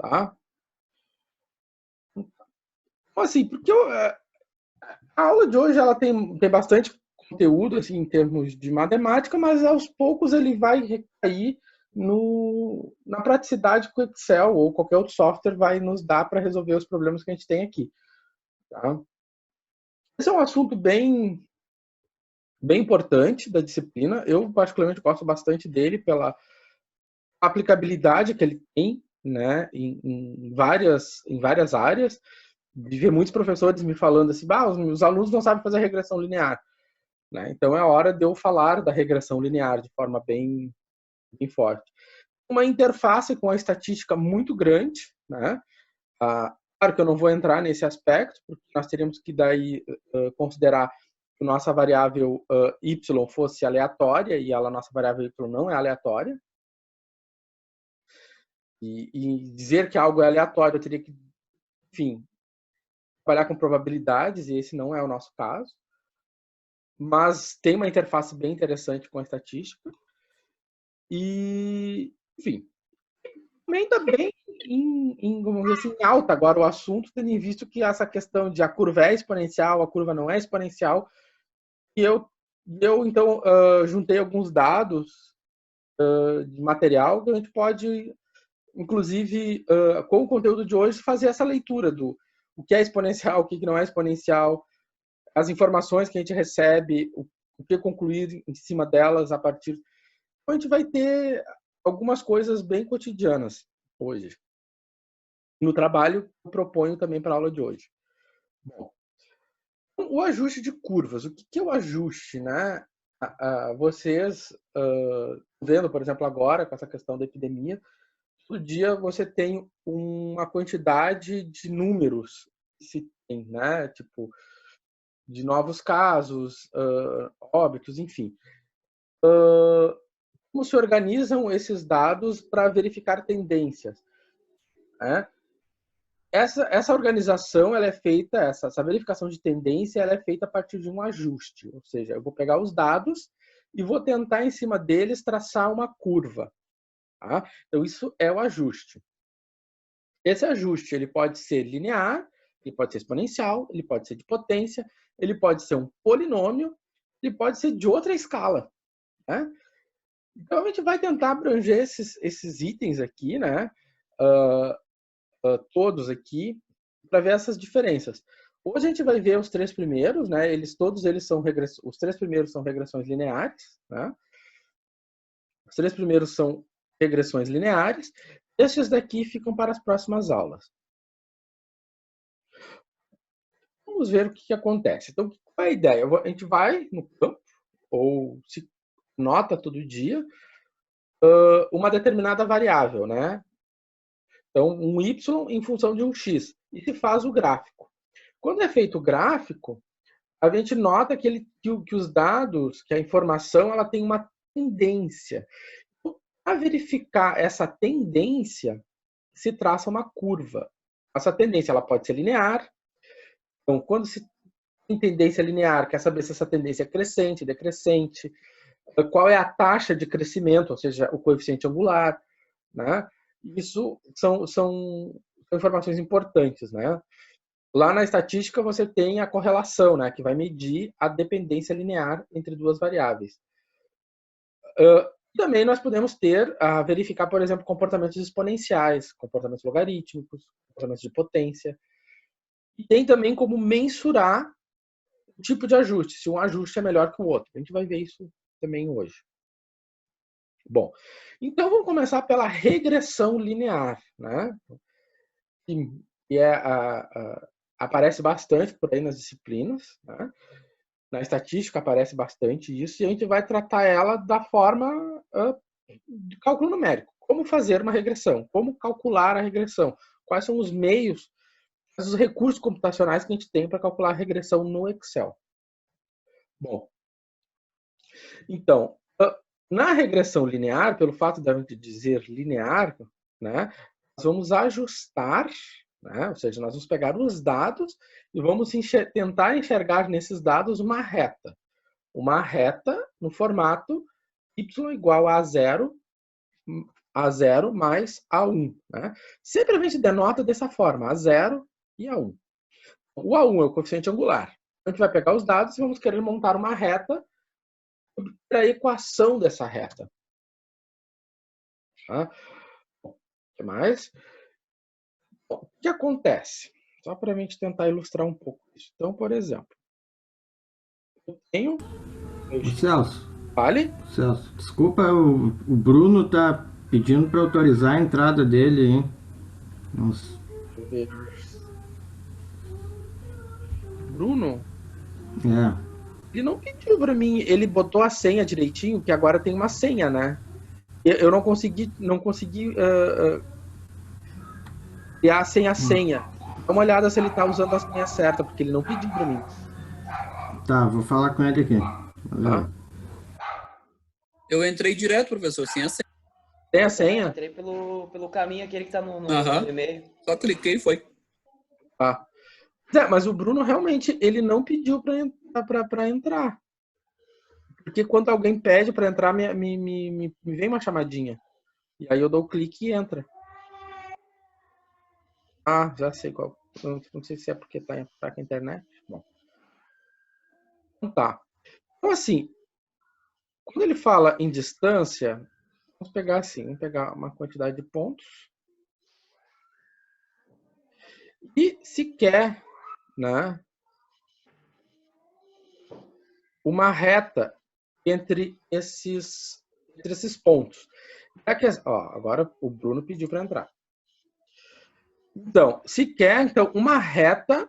tá? Então, assim, a aula de hoje ela tem bastante conteúdo assim, em termos de matemática, mas aos poucos ele vai recair na praticidade que o Excel ou qualquer outro software vai nos dar para resolver os problemas que a gente tem aqui. Tá? Esse é um assunto bem importante da disciplina. Eu, particularmente, gosto bastante dele pela aplicabilidade que ele tem, né, em várias áreas. De ver muitos professores me falando assim, os alunos não sabem fazer regressão linear. Né? Então é hora de eu falar da regressão linear de forma bem forte. Uma interface com a estatística muito grande, né? Claro que eu não vou entrar nesse aspecto, porque nós teríamos que daí considerar que nossa variável y fosse aleatória, e a nossa variável y não é aleatória. E dizer que algo é aleatório, eu teria que, enfim, trabalhar com probabilidades, e esse não é o nosso caso. Mas tem uma interface bem interessante com a estatística. E, enfim, também está bem vamos dizer assim, em alta agora o assunto, tendo em visto que essa questão de a curva é exponencial, a curva não é exponencial. E eu então, juntei alguns dados de material que a gente pode, inclusive, com o conteúdo de hoje, fazer essa leitura do o que é exponencial, o que não é exponencial, as informações que a gente recebe, o que concluir em cima delas a partir. Então, a gente vai ter algumas coisas bem cotidianas hoje. No trabalho, eu proponho também para a aula de hoje. Bom, o ajuste de curvas. O que é o ajuste, né? Vocês, vendo, por exemplo, agora, com essa questão da epidemia, todo dia você tem uma quantidade de números que se tem, né? Tipo, de novos casos, óbitos, enfim. Como se organizam esses dados para verificar tendências, né? Essa organização ela é feita, essa verificação de tendência ela é feita a partir de um ajuste, ou seja, eu vou pegar os dados e vou tentar em cima deles traçar uma curva. Tá? Então isso é o ajuste. Esse ajuste ele pode ser linear, ele pode ser exponencial, ele pode ser de potência, ele pode ser um polinômio, ele pode ser de outra escala. Né? Então a gente vai tentar abranger esses itens aqui, né? Todos aqui, para ver essas diferenças. Hoje a gente vai ver os três primeiros, né? Todos eles são os três primeiros são regressões lineares, né? Os três primeiros são regressões lineares. Estes daqui ficam para as próximas aulas. Vamos ver o que acontece. Então, qual é a ideia? A gente vai no campo, ou se nota todo dia, uma determinada variável, né? Então, um y em função de um x. E se faz o gráfico. Quando é feito o gráfico, a gente nota que os dados, que a informação, ela tem uma tendência. Para verificar essa tendência, se traça uma curva. Essa tendência ela pode ser linear. Então, quando se tem tendência linear, quer saber se essa tendência é crescente, decrescente, qual é a taxa de crescimento, ou seja, o coeficiente angular. Né? Isso são informações importantes. Né? Lá na estatística você tem a correlação, né, que vai medir a dependência linear entre duas variáveis. Também nós podemos verificar, por exemplo, comportamentos exponenciais, comportamentos logarítmicos, comportamentos de potência. E tem também como mensurar o tipo de ajuste, se um ajuste é melhor que o outro. A gente vai ver isso também hoje. Bom, então vamos começar pela regressão linear, né? Que aparece bastante por aí nas disciplinas, né? Na estatística aparece bastante isso, e a gente vai tratar ela da forma de cálculo numérico. Como fazer uma regressão? Como calcular a regressão? Quais são os meios, os recursos computacionais que a gente tem para calcular a regressão no Excel? Bom, então, na regressão linear, pelo fato de a gente dizer linear, né, nós vamos ajustar, né, ou seja, nós vamos pegar os dados e vamos tentar enxergar nesses dados uma reta. Uma reta no formato y igual a 0 A0 mais A1. Né? Sempre a gente denota dessa forma, A0 e A1. O A1 é o coeficiente angular. A gente vai pegar os dados e vamos querer montar uma reta para a equação dessa reta. Tá? O que mais? Bom, o que acontece? Só para a gente tentar ilustrar um pouco isso. Então, por exemplo, eu tenho... Celso, Vale? Celso, desculpa, o Bruno tá pedindo para autorizar a entrada dele, hein? Nossa. Deixa eu ver. Bruno, É. ele não pediu para mim, ele botou a senha direitinho, que agora tem uma senha, né? Eu não consegui criar sem a senha. Dá uma olhada se ele está usando a senha certa, porque ele não pediu para mim. Tá, vou falar com ele aqui. Valeu. Tá? Eu entrei direto, professor, sem a senha. Tem a Também senha? entrei pelo caminho aquele que tá no Aham. e-mail. Só cliquei e foi. Tá. Mas o Bruno realmente ele não pediu para entrar. Porque quando alguém pede para entrar, me vem uma chamadinha. E aí eu dou o clique e entra. Ah, já sei qual. Não sei se é porque tá fraca a internet. Bom. Então tá. Então assim, quando ele fala em distância, vamos pegar assim, vamos pegar uma quantidade de pontos. E se quer, né, uma reta entre esses pontos. Agora o Bruno pediu para entrar. Então, se quer uma reta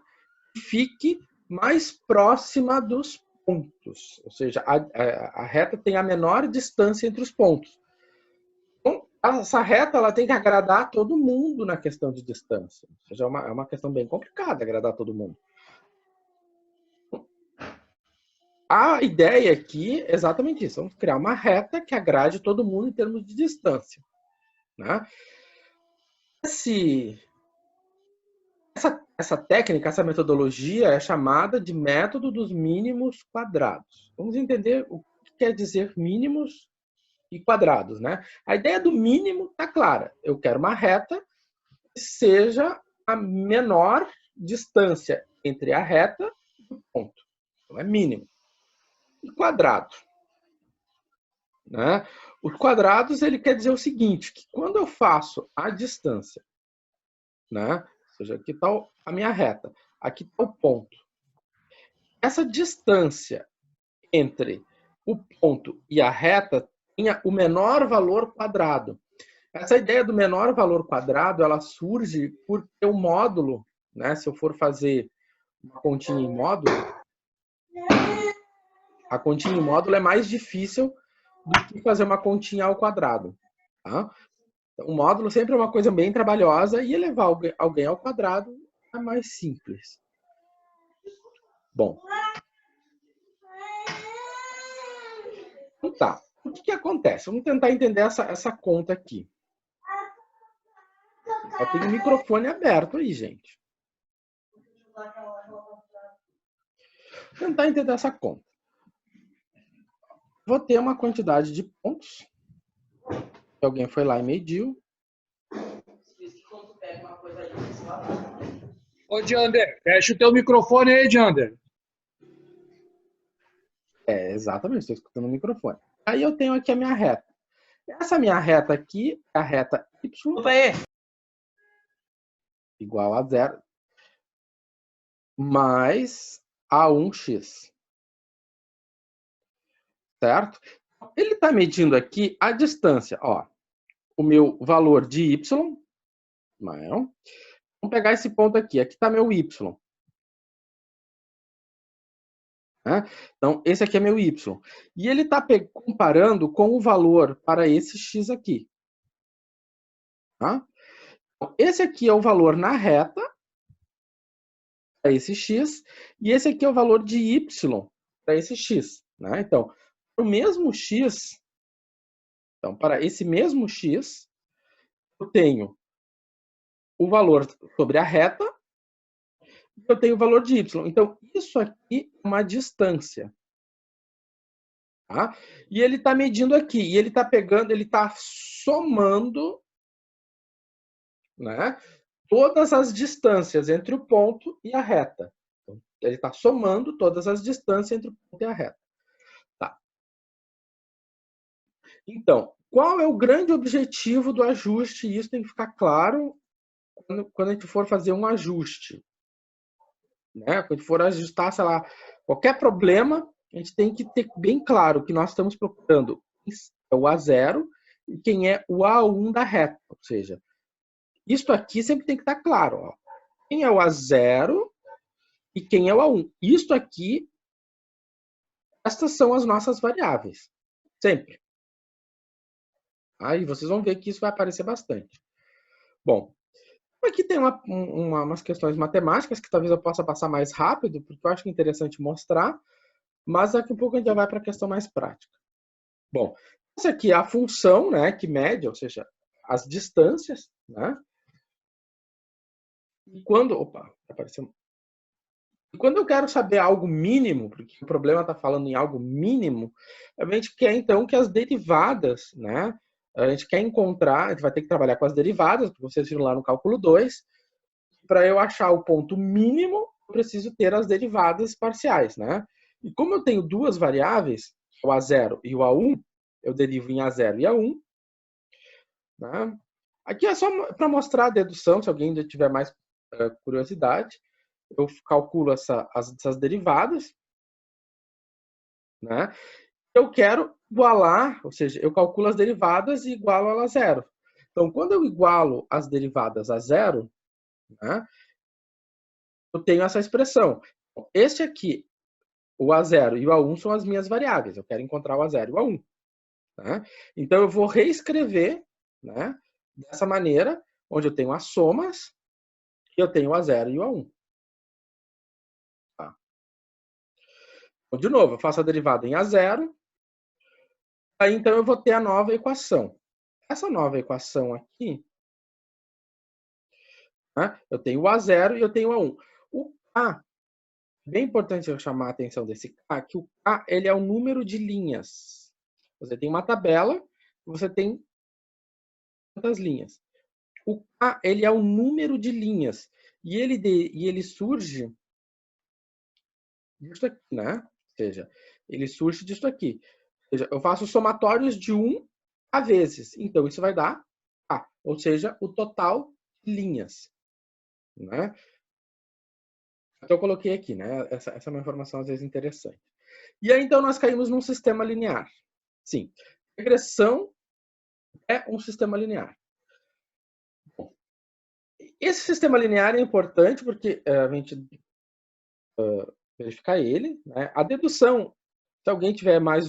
que fique mais próxima dos pontos, ou seja, a reta tem a menor distância entre os pontos. Então, essa reta ela tem que agradar todo mundo na questão de distância. Ou seja, é uma questão bem complicada agradar todo mundo. A ideia aqui é exatamente isso. Vamos criar uma reta que agrade todo mundo em termos de distância. Né? Essa técnica, essa metodologia é chamada de método dos mínimos quadrados. Vamos entender o que quer dizer mínimos e quadrados. Né? A ideia do mínimo está clara. Eu quero uma reta que seja a menor distância entre a reta e o ponto. Então, é mínimo. E quadrado. Né? Os quadrados ele quer dizer o seguinte, que quando eu faço a distância, né? Ou seja, aqui está a minha reta, aqui está o ponto. Essa distância entre o ponto e a reta tenha o menor valor quadrado. Essa ideia do menor valor quadrado, ela surge porque o módulo, né? Se eu for fazer uma continha em módulo, a continha em módulo é mais difícil do que fazer uma continha ao quadrado. Tá? O módulo sempre é uma coisa bem trabalhosa e elevar alguém ao quadrado é mais simples. Bom. Então tá. O que acontece? Vamos tentar entender essa conta aqui. Só tem o microfone aberto aí, gente. Vou tentar entender essa conta. Vou ter uma quantidade de pontos. Alguém foi lá e mediu. Ô, Jander, fecha o teu microfone aí, Jander. Exatamente, estou escutando o microfone. Aí eu tenho aqui a minha reta. Essa minha reta aqui é a reta y. Opa aí! Igual a 0 mais A1x. Certo? Ele está medindo aqui a distância. Ó, o meu valor de y. Não. Vamos pegar esse ponto aqui. Aqui está meu y. Né? Então, esse aqui é meu y. E ele está comparando com o valor para esse x aqui. Tá? Então, esse aqui é o valor na reta, para esse x, e esse aqui é o valor de y para esse x. Né? Então, para o mesmo x, então, para esse mesmo x, eu tenho o valor sobre a reta, e eu tenho o valor de y. Então, isso aqui é uma distância. Tá? E ele está medindo aqui, e ele está pegando, ele está somando, né, todas as distâncias entre o ponto e a reta. Então, ele está somando todas as distâncias entre o ponto e a reta. Tá. Então, qual é o grande objetivo do ajuste? Isso tem que ficar claro quando a gente for fazer um ajuste. Né? Quando a gente for ajustar, sei lá, qualquer problema, a gente tem que ter bem claro que nós estamos procurando o A0 e quem é o A1 da reta. Ou seja, isso aqui sempre tem que estar claro. Ó. Quem é o A0 e quem é o A1. Isso aqui, estas são as nossas variáveis. Sempre. Aí vocês vão ver que isso vai aparecer bastante. Bom, aqui tem umas questões matemáticas que talvez eu possa passar mais rápido, porque eu acho interessante mostrar, mas daqui a pouco a gente já vai para a questão mais prática. Bom, essa aqui é a função, né, que mede, ou seja, as distâncias, né? E quando, e quando eu quero saber algo mínimo, porque o problema está falando em algo mínimo, a gente quer então que as derivadas, né? A gente quer encontrar, a gente vai ter que trabalhar com as derivadas, porque vocês viram lá no cálculo 2. Para eu achar o ponto mínimo, eu preciso ter as derivadas parciais, né? E como eu tenho duas variáveis, o A0 e o A1, eu derivo em A0 e A1. Né? Aqui é só para mostrar a dedução, se alguém ainda tiver mais curiosidade. Eu calculo essas derivadas. Né? Eu quero igualar, ou seja, eu calculo as derivadas e igualo ela a zero. Então, quando eu igualo as derivadas a zero, né, eu tenho essa expressão. Este aqui, o A0 e o A1 são as minhas variáveis. Eu quero encontrar o A0 e o A1. Né? Então, eu vou reescrever, né, dessa maneira, onde eu tenho as somas e eu tenho o A0 e o A1. Tá? Então, de novo, eu faço a derivada em A0. Aí, então, eu vou ter a nova equação. Essa nova equação aqui, né, eu tenho o A0 e eu tenho o A1. O K, bem importante eu chamar a atenção desse K, que o K ele é o número de linhas. Você tem uma tabela, você tem quantas linhas? O K ele é o número de linhas. E ele surge disso aqui, né? Ou seja, ele surge disso aqui. Ou seja, eu faço somatórios de 1 a vezes. Então, isso vai dar K. Ou seja, o total de linhas. Né? Então, eu coloquei aqui, né? Essa é uma informação, às vezes, interessante. E aí, então, nós caímos num sistema linear. Sim, regressão é um sistema linear. Bom, esse sistema linear é importante porque a gente verificar ele. Né? A dedução, se alguém tiver mais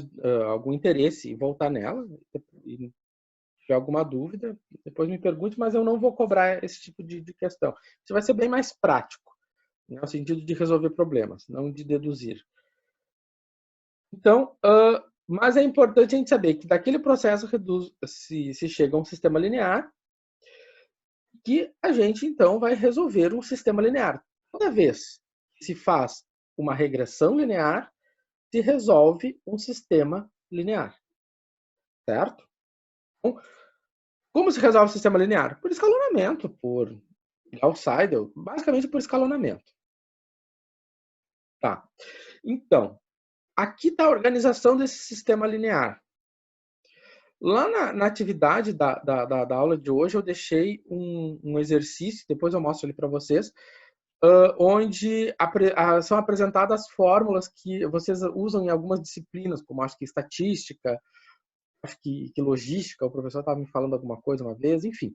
algum interesse em voltar nela, e tiver alguma dúvida, depois me pergunte, mas eu não vou cobrar esse tipo de questão. Isso vai ser bem mais prático, né? No sentido de resolver problemas, não de deduzir. Então, mas é importante a gente saber que daquele processo se chega a um sistema linear, que a gente então vai resolver um sistema linear. Toda vez que se faz uma regressão linear, se resolve um sistema linear. Certo? Então, como se resolve o sistema linear? Por escalonamento, por Gauss-Seidel, basicamente por escalonamento. Tá. Então, aqui está a organização desse sistema linear. Lá na atividade da aula de hoje, eu deixei um exercício, depois eu mostro ele para vocês, onde são apresentadas fórmulas que vocês usam em algumas disciplinas, como acho que estatística, acho que logística, o professor estava me falando alguma coisa uma vez, enfim,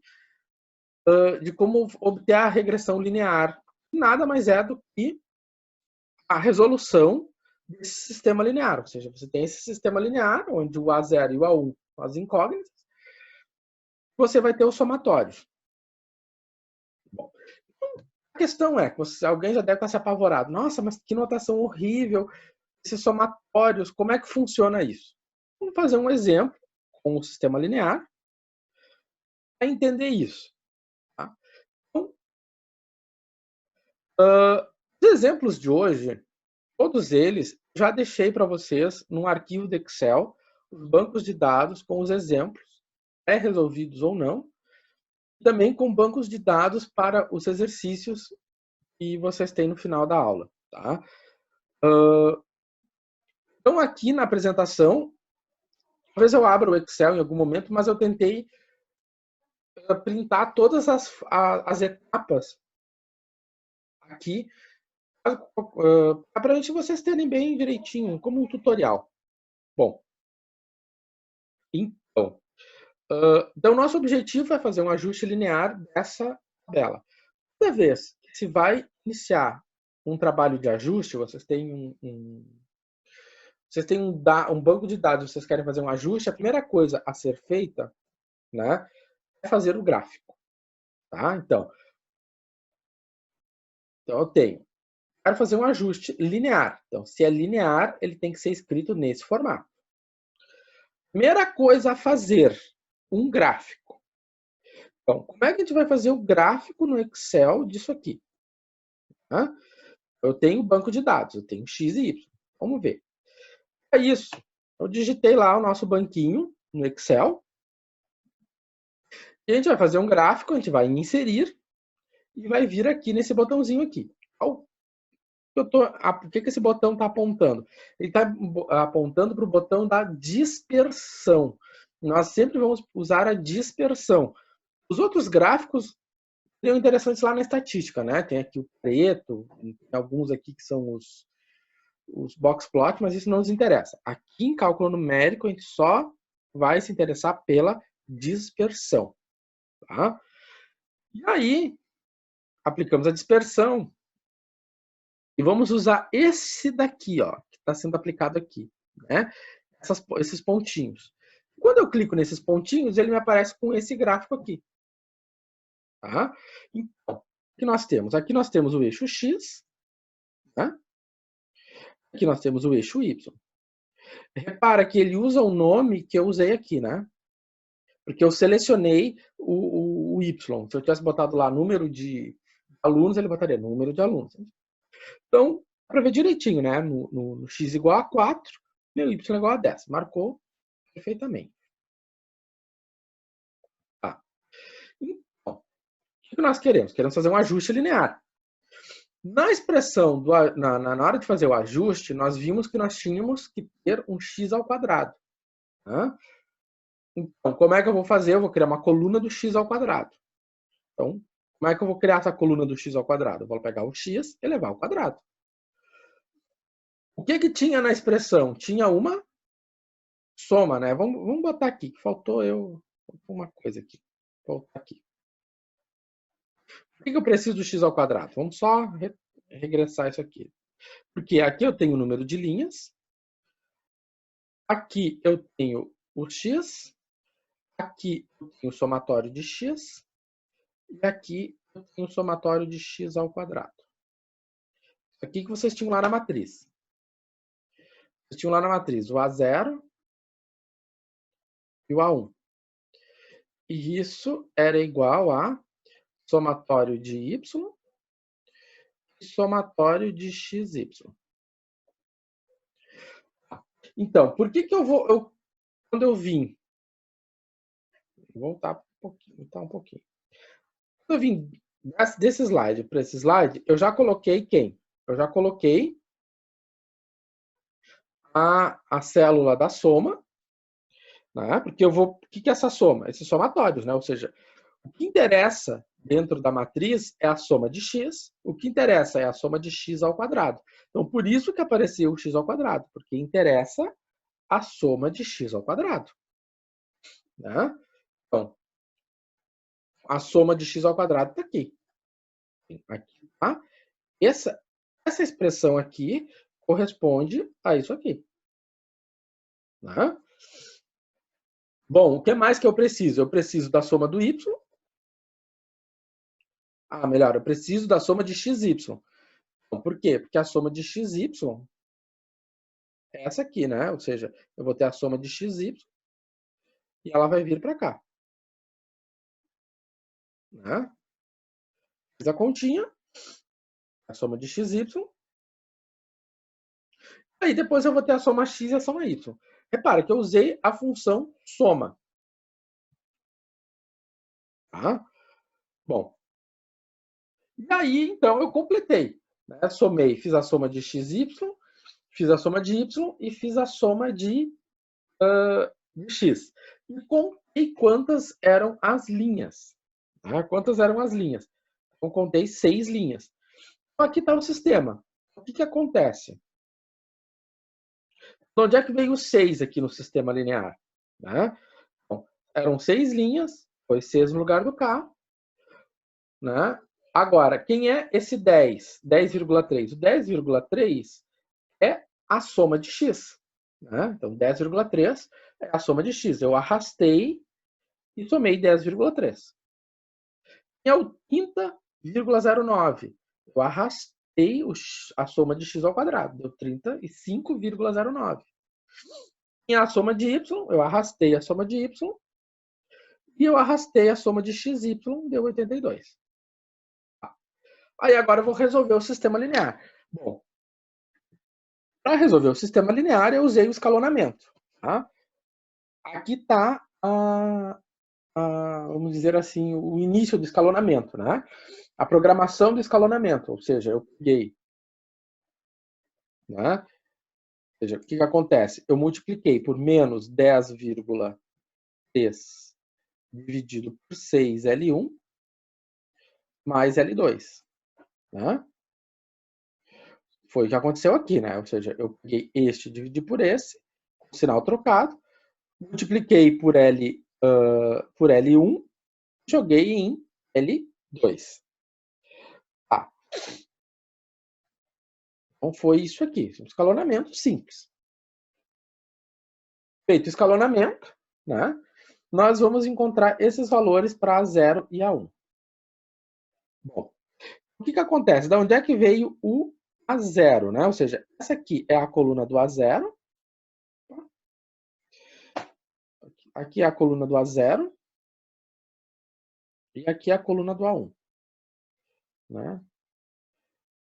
de como obter a regressão linear. Nada mais é do que a resolução desse sistema linear. Ou seja, você tem esse sistema linear, onde o A0 e o A1 são as incógnitas, você vai ter os somatórios. Bom, a questão é, alguém já deve estar se apavorado. Nossa, mas que notação horrível, esses somatórios, como é que funciona isso? Vamos fazer um exemplo com o sistema linear para entender isso. Tá? Então, os exemplos de hoje, todos eles já deixei para vocês, num arquivo de Excel, os bancos de dados com os exemplos, pré-resolvidos ou não, também com bancos de dados para os exercícios que vocês têm no final da aula. Tá? Então, aqui na apresentação, talvez eu abra o Excel em algum momento, mas eu tentei printar todas as etapas aqui para vocês terem bem direitinho, como um tutorial. Bom, então, nosso objetivo é fazer um ajuste linear dessa tabela. Toda vez que se vai iniciar um trabalho de ajuste, vocês têm um banco de dados, vocês querem fazer um ajuste, a primeira coisa a ser feita, né, é fazer o gráfico. Tá? Então eu quero fazer um ajuste linear. Então, se é linear, ele tem que ser escrito nesse formato. Primeira coisa a fazer, um gráfico. Então, como é que a gente vai fazer o gráfico no Excel disso aqui? Tá? Eu tenho banco de dados, eu tenho X e Y. Vamos ver. É isso. Eu digitei lá o nosso banquinho no Excel. E a gente vai fazer um gráfico, a gente vai inserir e vai vir aqui nesse botãozinho aqui. Por que esse botão está apontando? Ele está apontando para o botão da dispersão. Nós sempre vamos usar a dispersão. Os outros gráficos seriam interessantes lá na estatística, né? Tem aqui o preto, tem alguns aqui que são os box plot, mas isso não nos interessa. Aqui em cálculo numérico, a gente só vai se interessar pela dispersão. Tá? E aí, aplicamos a dispersão. E vamos usar esse daqui, ó, que está sendo aplicado aqui, né? Esses pontinhos. Quando eu clico nesses pontinhos, ele me aparece com esse gráfico aqui. Tá? Então, o que nós temos? Aqui nós temos o eixo X, né? Aqui nós temos o eixo Y. Repara que ele usa o nome que eu usei aqui, né? Porque eu selecionei o Y. Se eu tivesse botado lá número de alunos, ele botaria número de alunos. Então, para ver direitinho, né? No X igual a 4, meu Y igual a 10. Marcou perfeitamente. Tá. Então, o que nós queremos? Queremos fazer um ajuste linear. Na expressão, na hora de fazer o ajuste, nós vimos que nós tínhamos que ter um x ao quadrado. Tá? Então, como é que eu vou fazer? Eu vou criar uma coluna do x ao quadrado. Então, como é que eu vou criar essa coluna do x ao quadrado? Eu vou pegar o x e elevar ao quadrado. O que tinha na expressão? Tinha uma soma, né? Vamos botar aqui, que faltou uma coisa aqui. Vou botar aqui. Por que eu preciso do x ao quadrado? Vamos só regressar isso aqui. Porque aqui eu tenho o número de linhas. Aqui eu tenho o x. Aqui eu tenho o somatório de x. E aqui eu tenho o somatório de x ao quadrado. Isso aqui que vocês tinham lá na matriz. Vocês tinham lá na matriz o A0 e o A1. E isso era igual a somatório de y e somatório de xy. Então, por que quando eu vim, vou voltar um pouquinho. Quando eu vim desse slide para esse slide, eu já coloquei quem? Eu já coloquei a célula da soma, né? Porque o que é essa soma? Esses somatórios, né? Ou seja, o que interessa dentro da matriz é a soma de x, o que interessa é a soma de x ao quadrado. Então, por isso que apareceu o x ao quadrado, porque interessa a soma de x ao quadrado. Né? Então, a soma de x ao quadrado está aqui. Aqui, tá? Essa expressão aqui corresponde a isso aqui. Né? Bom, o que mais que eu preciso? Eu preciso da soma do y. Melhor, eu preciso da soma de xy. Então, por quê? Porque a soma de xy é essa aqui, né? Ou seja, eu vou ter a soma de xy e ela vai vir para cá. Né? Fiz a continha, a soma de xy. Aí depois eu vou ter a soma x e a soma y. Repara que eu usei a função soma. Tá? Bom. E aí, então, eu completei. Né? Somei, fiz a soma de xy, fiz a soma de y e fiz a soma de x. E contei quantas eram as linhas. Tá? Quantas eram as linhas? Eu contei 6 linhas. Então, aqui está o sistema. O que acontece? De onde é que veio o 6 aqui no sistema linear? Né? Então, eram 6 linhas, foi 6 no lugar do K. Né? Agora, quem é esse 10? 10,3. O 10,3 é a soma de x. Né? Então, 10,3 é a soma de x. Eu arrastei e somei 10,3. Quem é o 30,09? Eu arrastei a soma de x ao quadrado. Deu 35,09. Quem é a soma de y? Eu arrastei a soma de y. E eu arrastei a soma de xy, deu 82. Aí agora eu vou resolver o sistema linear. Bom, para resolver o sistema linear, eu usei o escalonamento. Tá? Aqui está, vamos dizer assim, o início do escalonamento. Né? A programação do escalonamento. Ou seja, eu peguei. Né? Ou seja, o que acontece? Eu multipliquei por menos 10,3 dividido por 6 L1 mais L2. Né? Foi o que aconteceu aqui, né? Ou seja, eu peguei este, dividi por esse, com sinal trocado, multipliquei por L1, joguei em L2. Tá. Então foi isso aqui, um escalonamento simples. Feito o escalonamento, né? Nós vamos encontrar esses valores para A0 e A1. Bom, o que acontece? Da onde é que veio o A0, né? Ou seja, essa aqui é a coluna do A0. Aqui é a coluna do A0. E aqui é a coluna do A1. Né?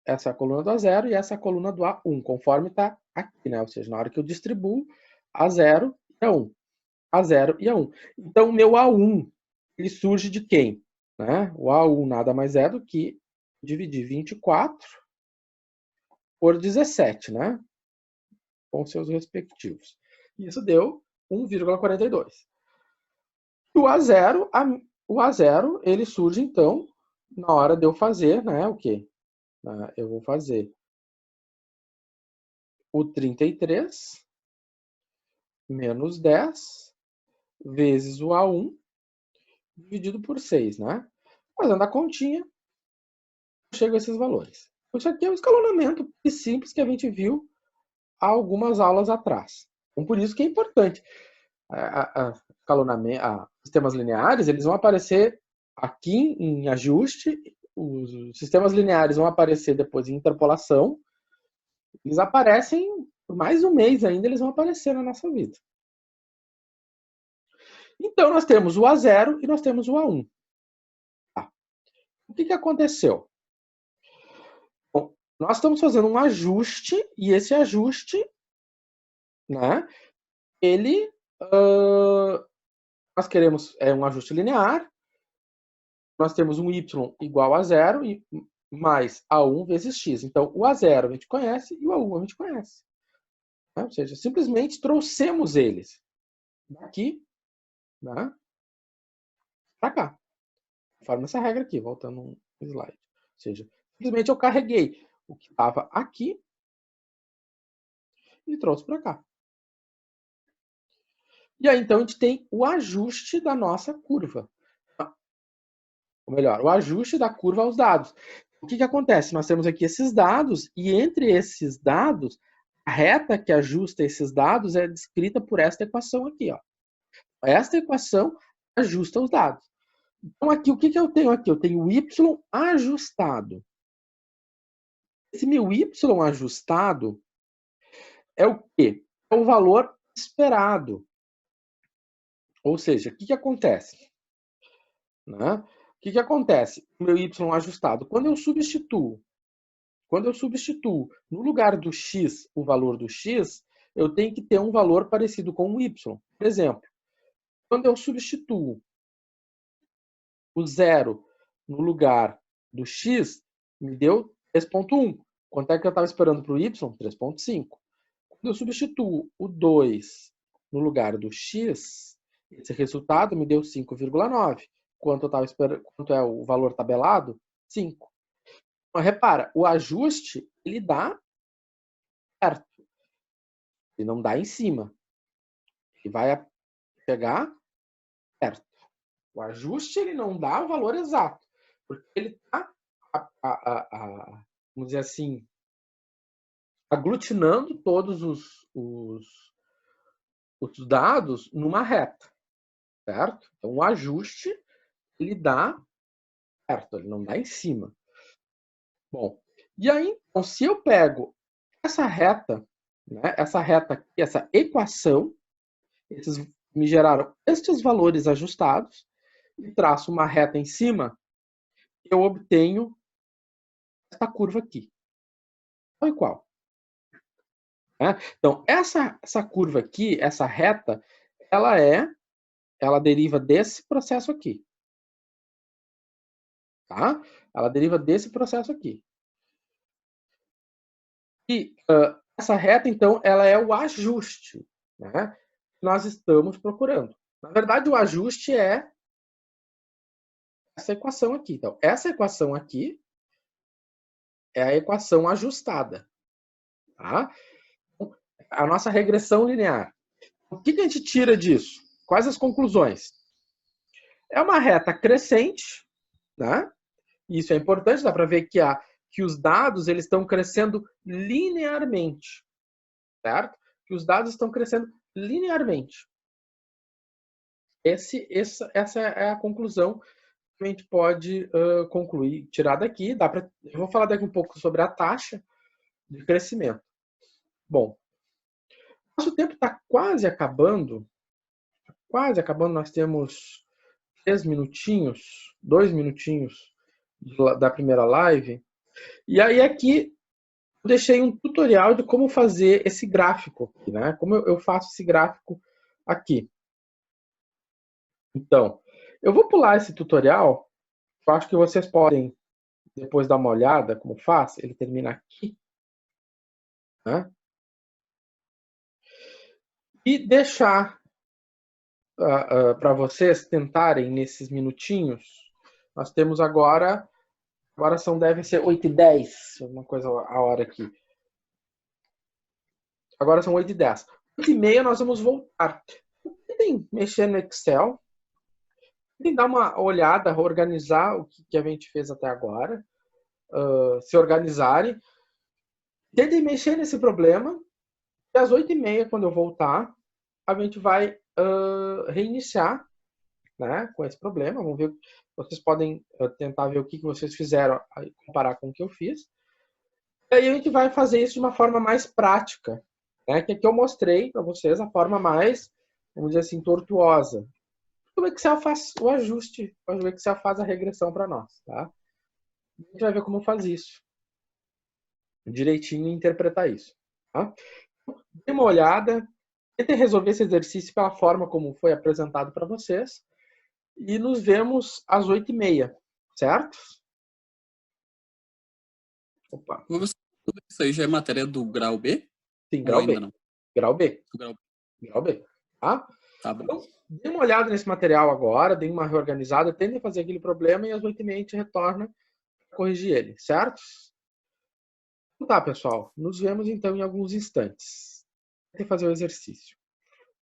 Essa é a coluna do A0 e essa é a coluna do A1, conforme está aqui, né? Ou seja, na hora que eu distribuo A0 e A1. A0 e A1. Então, o meu A1, ele surge de quem? Né? O A1 nada mais é do que dividir 24 por 17, né? Com seus respectivos. Isso deu 1,42. O A0, ele surge, então, na hora de eu fazer, né? O quê? Eu vou fazer o 33 menos 10 vezes o A1 dividido por 6, né? Fazendo a continha, eu chego a esses valores. Isso aqui é um escalonamento simples que a gente viu há algumas aulas atrás. Então, por isso que é importante. Sistemas lineares, eles vão aparecer aqui em ajuste, os sistemas lineares vão aparecer depois em interpolação. Eles aparecem por mais um mês ainda, eles vão aparecer na nossa vida. Então, nós temos o A0 e nós temos o A1. Tá. O que aconteceu? Bom, nós estamos fazendo um ajuste, e esse ajuste, né, ele, nós queremos, um ajuste linear, nós temos um y igual a 0 e mais A1 vezes x. Então, o A0 a gente conhece e o A1 a gente conhece. Né? Ou seja, simplesmente trouxemos eles daqui, né, para cá. Conforme essa regra aqui, voltando um slide. Ou seja, simplesmente eu carreguei o que estava aqui e trouxe para cá. E aí, então, a gente tem o ajuste da nossa curva. Ou melhor, o ajuste da curva aos dados. O que acontece? Nós temos aqui esses dados, e entre esses dados, a reta que ajusta esses dados é descrita por esta equação aqui. Ó. Esta equação ajusta os dados. Então, aqui, o que eu tenho aqui? Eu tenho o y ajustado. Esse meu y ajustado é o quê? É o valor esperado. Ou seja, o que acontece? Né? O que acontece? O meu y ajustado. Quando eu substituo Quando eu substituo no lugar do x o valor do x, eu tenho que ter um valor parecido com o y. Por exemplo, quando eu substituo o 0 no lugar do x, me deu 3,1. Quanto é que eu estava esperando para o y? 3,5. Quando eu substituo o 2 no lugar do x, esse resultado me deu 5,9. Quanto eu estava esperando? Quanto é o valor tabelado? 5. Mas repara, o ajuste ele dá certo. Ele não dá em cima. Ele vai pegar certo. O ajuste ele não dá o valor exato, porque ele está, vamos dizer assim, aglutinando todos os dados numa reta, certo? Então, o ajuste ele dá certo, ele não dá em cima. Bom, e aí, então, se eu pego essa reta, né, essa reta aqui, essa equação, me geraram estes valores ajustados, e traço uma reta em cima, eu obtenho essa curva aqui. Qual e qual? Então, essa curva aqui, essa reta, ela deriva desse processo aqui. Tá? Ela deriva desse processo aqui. E essa reta, então, ela é o ajuste, né, que nós estamos procurando. Na verdade, o ajuste é essa equação aqui. Então, essa equação aqui é a equação ajustada. Tá? A nossa regressão linear. O que a gente tira disso? Quais as conclusões? É uma reta crescente, né? Isso é importante, dá para ver que os dados eles estão crescendo linearmente, certo? Que os dados estão crescendo linearmente. Essa é a conclusão que a gente pode concluir, tirar daqui. Eu vou falar daqui um pouco sobre a taxa de crescimento. Bom, nosso tempo está quase acabando. Nós temos 2 minutinhos da primeira live. E aí aqui eu deixei um tutorial de como fazer esse gráfico, né? Como eu faço esse gráfico aqui. Então, eu vou pular esse tutorial. Eu acho que vocês podem depois dar uma olhada como faz. Ele termina aqui, né? E deixar para vocês tentarem nesses minutinhos. Nós temos agora devem ser 8h10, uma coisa a hora aqui. Agora são 8h10. 8h30 nós vamos voltar. Tentem mexer no Excel. Tentem dar uma olhada, organizar o que a gente fez até agora. Se organizarem. Tentem mexer nesse problema. E às 8h30, quando eu voltar, a gente vai reiniciar, né, com esse problema. Vamos ver. Vocês podem tentar ver o que vocês fizeram, comparar com o que eu fiz. E aí a gente vai fazer isso de uma forma mais prática, né? Que aqui eu mostrei para vocês a forma mais, vamos dizer assim, tortuosa. O Excel faz o ajuste, o Excel faz a regressão para nós, tá? A gente vai ver como faz isso direitinho e interpretar isso, tá? Dê uma olhada, tentem resolver esse exercício pela forma como foi apresentado para vocês. E nos vemos às 8h30, certo? Opa. Isso aí já é matéria do grau B? Sim, grau B. Não? Grau B. Grau B. Tá? Tá bom. Então, dê uma olhada nesse material agora, dê uma reorganizada, tentem fazer aquele problema e às 8h30 a gente retorna para corrigir ele, certo? Então tá, pessoal. Nos vemos então em alguns instantes. Tentem fazer o exercício.